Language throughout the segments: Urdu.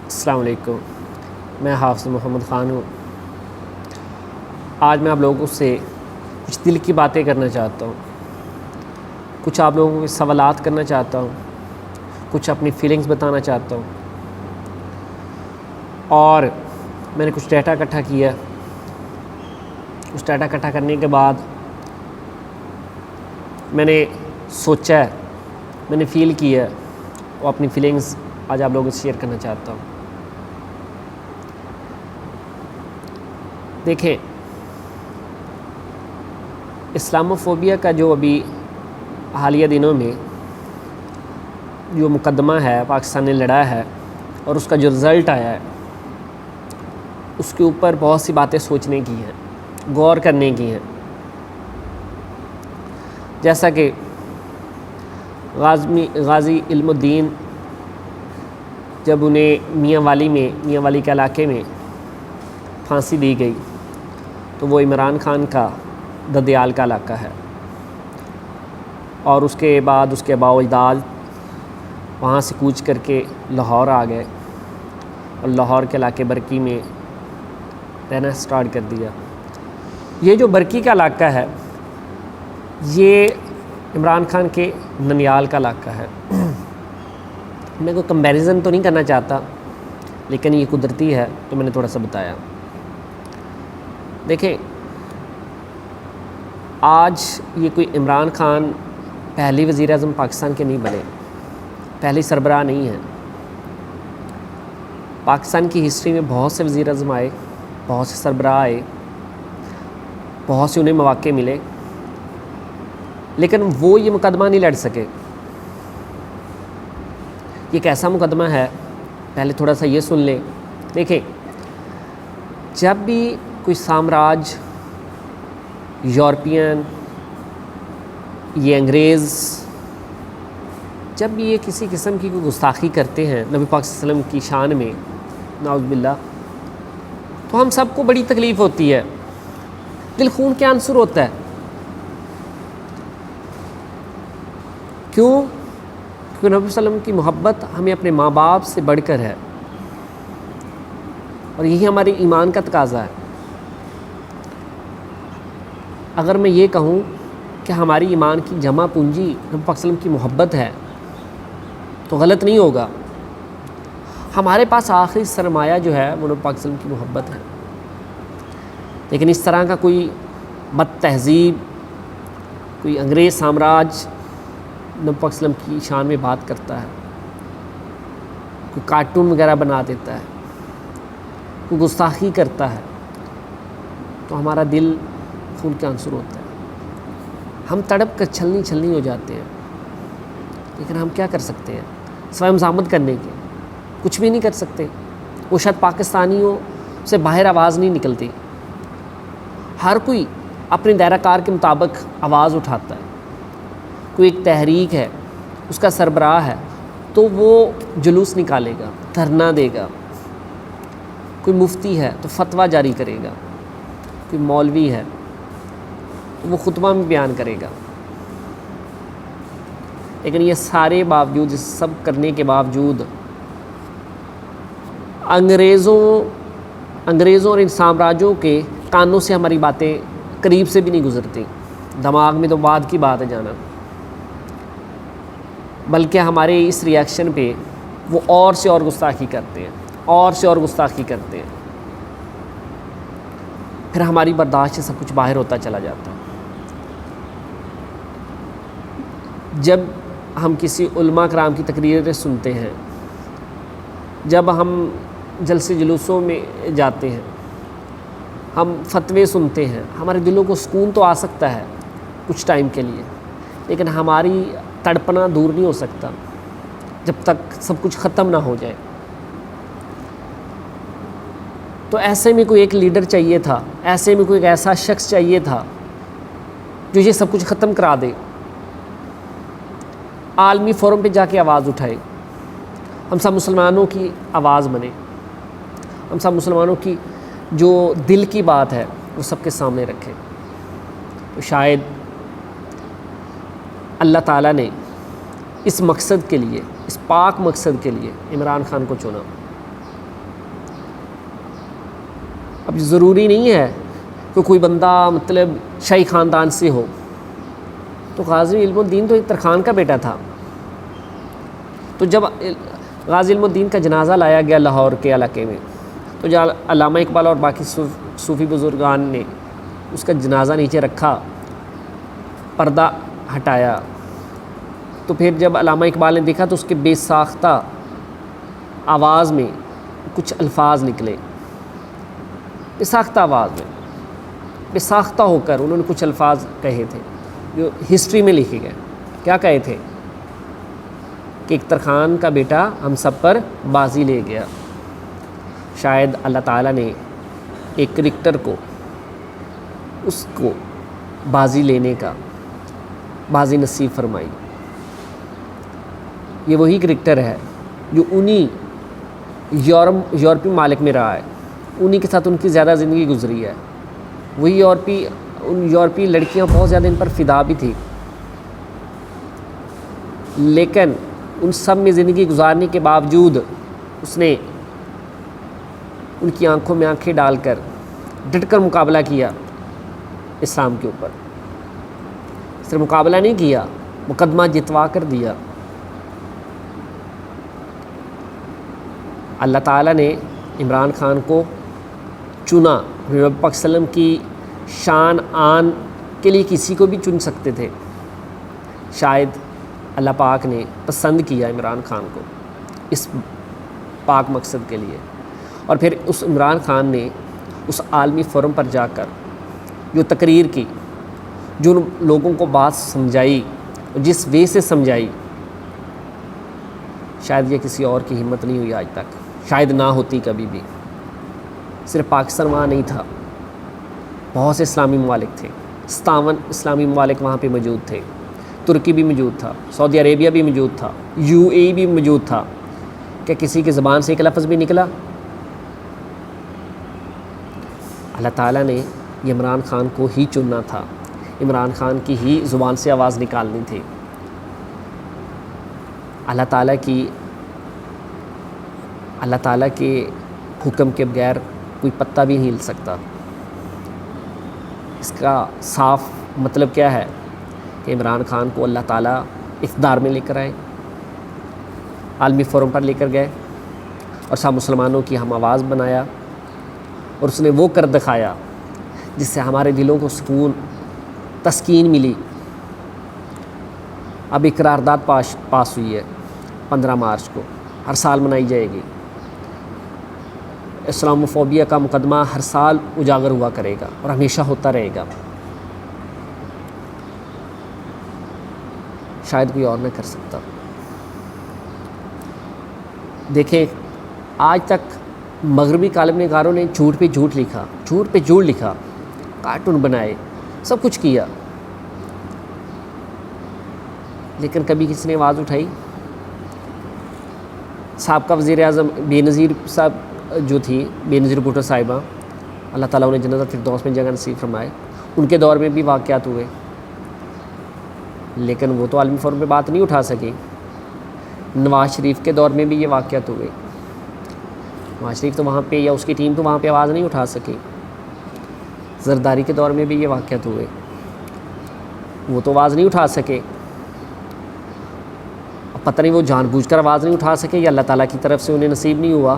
السلام علیکم، میں حافظ محمد خان ہوں۔ آج میں آپ لوگوں سے کچھ دل کی باتیں کرنا چاہتا ہوں، کچھ آپ لوگوں کے سوالات کرنا چاہتا ہوں، کچھ اپنی فیلنگز بتانا چاہتا ہوں، اور میں نے کچھ ڈیٹا اکٹھا کیا۔ اس ڈیٹا اکٹھا کرنے کے بعد میں نے سوچا ہے، میں نے فیل کیا ہے، اور اپنی فیلنگز آج آپ لوگوں سے شیئر کرنا چاہتا ہوں۔ دیکھیں، اسلاموفوبیا کا جو ابھی حالیہ دنوں میں جو مقدمہ ہے پاکستان نے لڑا ہے، اور اس کا جو رزلٹ آیا ہے، اس کے اوپر بہت سی باتیں سوچنے کی ہیں، غور کرنے کی ہیں۔ جیسا کہ غازی علم الدین جب انہیں میاں والی کے علاقے میں پھانسی دی گئی، تو وہ عمران خان کا ددیال کا علاقہ ہے، اور اس کے بعد اس کے آباء و اجداد وہاں سے کوچ کر کے لاہور آ گئے، اور لاہور کے علاقے برکی میں رہنا سٹارٹ کر دیا۔ یہ جو برکی کا علاقہ ہے، یہ عمران خان کے ننیال کا علاقہ ہے۔ میں کوئی کمپیریزن تو نہیں کرنا چاہتا، لیکن یہ قدرتی ہے تو میں نے تھوڑا سا بتایا۔ دیکھیں، آج یہ کوئی عمران خان پہلی وزیر اعظم پاکستان کے نہیں بنے، پہلی سربراہ نہیں ہے۔ پاکستان کی ہسٹری میں بہت سے وزیر اعظم آئے، بہت سے سربراہ آئے، بہت سے انہیں مواقع ملے، لیکن وہ یہ مقدمہ نہیں لڑ سکے۔ یہ ایک ایسا مقدمہ ہے، پہلے تھوڑا سا یہ سن لیں۔ دیکھیں، جب بھی کوئی سامراج، یورپین، یہ انگریز، جب بھی یہ کسی قسم کی کوئی گستاخی کرتے ہیں نبی پاک صلی اللہ علیہ وسلم کی شان میں، نعوذ باللہ، تو ہم سب کو بڑی تکلیف ہوتی ہے، دل خون کے عنصر ہوتا ہے۔ کیوں؟ کیونکہ نبی صلی اللہ علیہ وسلم کی محبت ہمیں اپنے ماں باپ سے بڑھ کر ہے، اور یہی ہمارے ایمان کا تقاضا ہے۔ اگر میں یہ کہوں کہ ہماری ایمان کی جمع پونجی نبی پاک صلی اللہ علیہ وسلم کی محبت ہے، تو غلط نہیں ہوگا۔ ہمارے پاس آخری سرمایہ جو ہے وہ نبی پاک صلی اللہ علیہ وسلم کی محبت ہے۔ لیکن اس طرح کا کوئی بد تہذیب، کوئی انگریز سامراج نبی پاک صلی اللہ علیہ وسلم کی شان میں بات کرتا ہے، کوئی کارٹون وغیرہ بنا دیتا ہے، کوئی گستاخی کرتا ہے، تو ہمارا دل خون کے عنصر ہوتا ہے، ہم تڑپ کر چھلنی ہو جاتے ہیں۔ لیکن ہم کیا کر سکتے ہیں سوائے مزاحمت کرنے کے؟ کچھ بھی نہیں کر سکتے۔ وہ شاید پاکستانیوں سے باہر آواز نہیں نکلتی، ہر کوئی اپنے دائرہ کار کے مطابق آواز اٹھاتا ہے۔ کوئی ایک تحریک ہے، اس کا سربراہ ہے، تو وہ جلوس نکالے گا، دھرنا دے گا۔ کوئی مفتی ہے تو فتویٰ جاری کرے گا، کوئی مولوی ہے تو وہ خطبہ میں بیان کرے گا۔ لیکن یہ سارے باوجود، اس سب کرنے کے باوجود، انگریزوں اور ان سامراجوں کے کانوں سے ہماری باتیں قریب سے بھی نہیں گزرتی۔ دماغ میں تو بعد کی بات ہے جانا، بلکہ ہمارے اس ری ایکشن پہ وہ اور سے اور گستاخی کرتے ہیں، اور سے اور گستاخی کرتے ہیں۔ پھر ہماری برداشت سے سب کچھ باہر ہوتا چلا جاتا ہے۔ جب ہم کسی علماء کرام کی تقریریں سنتے ہیں، جب ہم جلسے جلوسوں میں جاتے ہیں، ہم فتوے سنتے ہیں، ہمارے دلوں کو سکون تو آ سکتا ہے کچھ ٹائم کے لیے، لیکن ہماری تڑپنا دور نہیں ہو سکتا جب تک سب کچھ ختم نہ ہو جائے۔ تو ایسے میں کوئی ایک لیڈر چاہیے تھا، ایسے میں کوئی ایک ایسا شخص چاہیے تھا جو یہ سب کچھ ختم کرا دے، عالمی فورم پہ جا کے آواز اٹھائے، ہم سب مسلمانوں کی آواز بنے، ہم سب مسلمانوں کی جو دل کی بات ہے وہ سب کے سامنے رکھے۔ تو شاید اللہ تعالیٰ نے اس مقصد کے لیے، اس پاک مقصد کے لیے عمران خان کو چنا۔ اب ضروری نہیں ہے کہ کوئی بندہ مطلب شاہی خاندان سے ہو، تو غازی علم الدین تو ایک ترخان کا بیٹا تھا. تو جب غازی علم الدین کا جنازہ لایا گیا لاہور کے علاقے میں، تو جو علامہ اقبال اور باقی صوفی بزرگان نے اس کا جنازہ نیچے رکھا، پردہ ہٹایا، تو پھر جب علامہ اقبال نے دیکھا تو اس کے بے ساختہ آواز میں کچھ الفاظ نکلے، بے ساختہ آواز میں، بے ساختہ ہو کر انہوں نے کچھ الفاظ کہے تھے جو ہسٹری میں لکھے گئے. کیا کہے تھے؟ کہ ایک ترخان کا بیٹا ہم سب پر بازی لے گیا. شاید اللہ تعالیٰ نے ایک کرکٹر کو، اس کو بازی لینے کا بازی نصیب فرمائی. یہ وہی کرکٹر ہے جو انہی یورپی ممالک میں رہا ہے، انہی کے ساتھ ان کی زیادہ زندگی گزری ہے. وہی یورپی لڑکیاں بہت زیادہ ان پر فدا بھی تھی، لیکن ان سب میں زندگی گزارنے کے باوجود اس نے ان کی آنکھوں میں آنکھیں ڈال کر ڈٹ کر مقابلہ کیا اسلام کے اوپر. صرف مقابلہ نہیں کیا، مقدمہ جتوا کر دیا. اللہ تعالیٰ نے عمران خان کو چنا. نبی پاک صلی اللہ علیہ وسلم کی شان آن کے لیے کسی کو بھی چن سکتے تھے، شاید اللہ پاک نے پسند کیا عمران خان کو اس پاک مقصد کے لیے. اور پھر اس عمران خان نے اس عالمی فورم پر جا کر جو تقریر کی، جو لوگوں کو بات سمجھائی، جس وے سے سمجھائی، شاید یہ کسی اور کی ہمت نہیں ہوئی آج تک، شاید نہ ہوتی کبھی بھی. صرف پاکستان وہاں نہیں تھا، بہت سے اسلامی ممالک تھے، 57 اسلامی ممالک وہاں پہ موجود تھے. ترکی بھی موجود تھا، سعودی عربیہ بھی موجود تھا، UAE بھی موجود تھا. کہ کسی کی زبان سے ایک لفظ بھی نکلا؟ اللہ تعالیٰ نے یہ عمران خان کو ہی چننا تھا، عمران خان کی ہی زبان سے آواز نکالنی تھی. اللہ تعالیٰ کے حکم کے بغیر کوئی پتا بھی نہیں ہل سکتا. اس کا صاف مطلب کیا ہے کہ عمران خان کو اللہ تعالیٰ اقتدار میں لے کر آئے، عالمی فورم پر لے کر گئے اور سب مسلمانوں کی ہم آواز بنایا، اور اس نے وہ کر دکھایا جس سے ہمارے دلوں کو سکون، تسکین ملی. اب ایک قرارداد پاس ہوئی ہے 15 مارچ کو، ہر سال منائی جائے گی. اسلاموفوبیا کا مقدمہ ہر سال اجاگر ہوا کرے گا اور ہمیشہ ہوتا رہے گا. شاید کوئی اور نہ کر سکتا. دیکھیں آج تک مغربی کالم نگاروں نے جھوٹ پہ جھوٹ لکھا، جھوٹ پہ جھوٹ لکھا، کارٹون بنائے، سب کچھ کیا، لیکن کبھی کسی نے آواز اٹھائی؟ سابقہ وزیر اعظم بے نظیر صاحب جو تھی، بے نظیر بھٹو صاحبہ، اللہ تعالیٰ انہیں جنت الفردوس میں جگہ نصیب فرمائے، ان کے دور میں بھی واقعات ہوئے، لیکن وہ تو عالمی فورم پہ بات نہیں اٹھا سکی. نواز شریف کے دور میں بھی یہ واقعات ہوئے، نواز شریف تو وہاں پہ یا اس کی ٹیم تو وہاں پہ آواز نہیں اٹھا سکی. زرداری کے دور میں بھی یہ واقعات ہوئے، وہ تو آواز نہیں اٹھا سکے. اب پتہ نہیں وہ جان بوجھ کر آواز نہیں اٹھا سکے یا اللہ تعالیٰ کی طرف سے انہیں نصیب نہیں ہوا،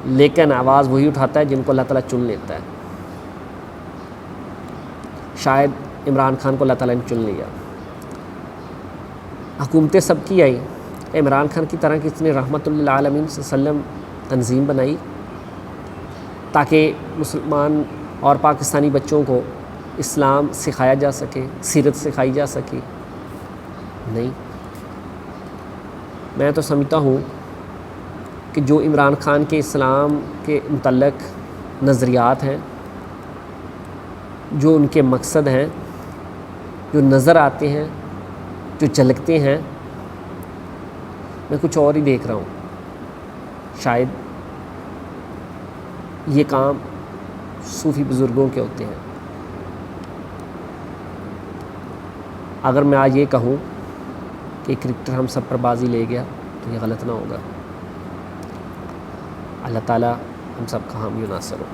لیکن آواز وہی اٹھاتا ہے جن کو اللہ تعالیٰ چن لیتا ہے. شاید عمران خان کو اللہ تعالیٰ نے چن لیا. حکومتیں سب کی آئی، عمران خان کی طرح کسی نے رحمت للعالمین صلی اللہ علیہ وسلم تنظیم بنائی تاکہ مسلمان اور پاکستانی بچوں کو اسلام سکھایا جا سکے، سیرت سکھائی جا سکے؟ نہیں. میں تو سمجھتا ہوں کہ جو عمران خان کے اسلام کے متعلق نظریات ہیں، جو ان کے مقصد ہیں، جو نظر آتے ہیں، جو جھلکتے ہیں، میں کچھ اور ہی دیکھ رہا ہوں. شاید یہ کام صوفی بزرگوں کے ہوتے ہیں. اگر میں آج یہ کہوں کہ کرکٹر ہم سب پر بازی لے گیا تو یہ غلط نہ ہوگا. اللہ تعالیٰ ہم سب کا حامی و ناصر ہو۔